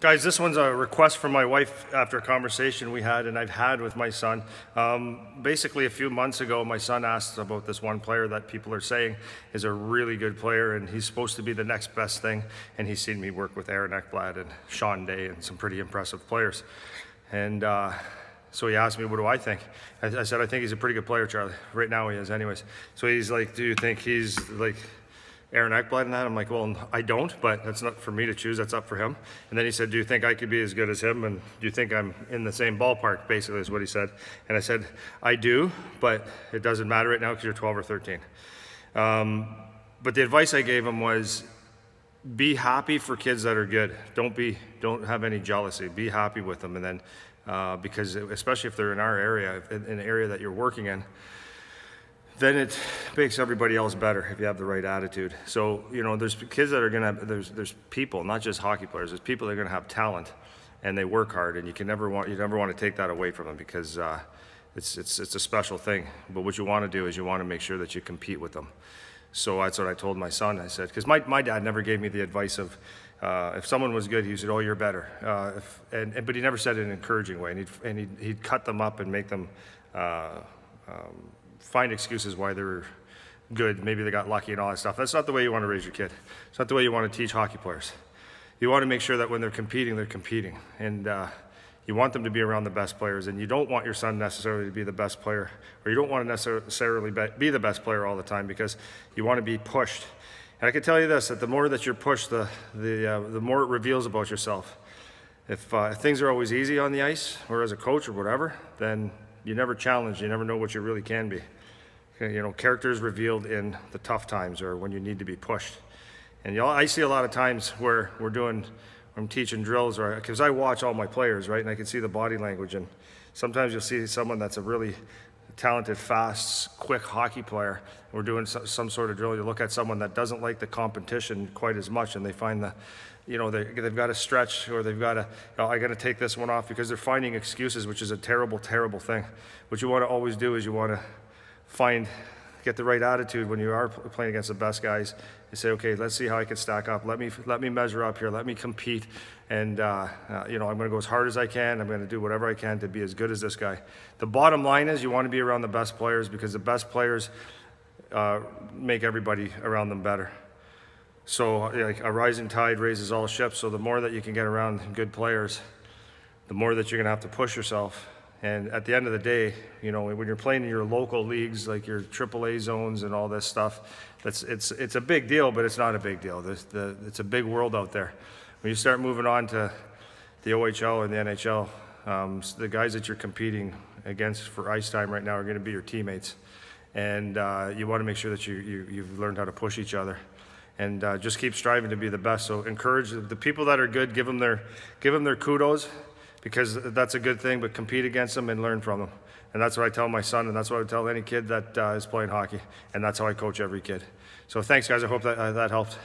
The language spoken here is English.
Guys, this one's a request from my wife after a conversation we had and I've had with my son. Basically, a few months ago, my son asked about this one player that people are saying is a really good player and he's supposed to be the next best thing. And he's seen me work with Aaron Ekblad and Sean Day and some pretty impressive players. And so he asked me, what do I think? I said, I think he's a pretty good player, Charlie. Right now he is anyways. So he's like, do you think he's like Aaron Ekblad and that? I'm like, well, I don't, but that's not for me to choose, that's up for him. And then he said, do you think I could be as good as him? And do you think I'm in the same ballpark, basically is what he said. And I said, I do, but it doesn't matter right now because you're 12 or 13. But the advice I gave him was, be happy for kids that are good. Don't have any jealousy. Be happy with them. And then, because especially if they're in our area, in the area that you're working in, then it makes everybody else better if you have the right attitude. So, you know, there's kids that are gonna, there's people, not just hockey players, there's people that are gonna have talent and they work hard, and you never want to take that away from them because it's a special thing. But what you want to do is you want to make sure that you compete with them. So that's what I told my son. I said, because my dad never gave me the advice of, if someone was good, he said, oh, you're better. But he never said it in an encouraging way, and he'd cut them up and make them find excuses why they were good. Maybe they got lucky and all that stuff. That's not the way you want to raise your kid. It's not the way you want to teach hockey players. You want to make sure that when they're competing. And you want them to be around the best players. And you don't want your son necessarily to be the best player, or you don't want to necessarily be the best player all the time, because you want to be pushed. And I can tell you this, that the more that you're pushed, the more it reveals about yourself. If things are always easy on the ice, or as a coach or whatever, then you never challenge, you never know what you really can be. You know, character is revealed in the tough times or when you need to be pushed. And I see a lot of times where I'm teaching drills, or because I watch all my players, right, and I can see the body language. And sometimes you'll see someone that's a really talented, fast, quick hockey player. We're doing some sort of drill. You look at someone that doesn't like the competition quite as much, and they find they've got to stretch, or they've got to, I got to take this one off, because they're finding excuses, which is a terrible, terrible thing. What you want to always do is you want to get the right attitude when you are playing against the best guys. You say, okay, let's see how I can stack up. Let me measure up here. Let me compete. And I'm going to go as hard as I can. I'm going to do whatever I can to be as good as this guy. The bottom line is you want to be around the best players, because the best players make everybody around them better. So like a rising tide raises all ships. So the more that you can get around good players, the more that you're going to have to push yourself. And at the end of the day, you know, when you're playing in your local leagues, like your AAA zones and all this stuff, it's a big deal, but it's not a big deal. It's a big world out there. When you start moving on to the OHL and the NHL, the guys that you're competing against for ice time right now are going to be your teammates. And you want to make sure that you've learned how to push each other. And just keep striving to be the best. So encourage the people that are good, give them their kudos, because that's a good thing, but compete against them and learn from them. And that's what I tell my son, and that's what I tell any kid that is playing hockey. And that's how I coach every kid. So thanks, guys. I hope that helped.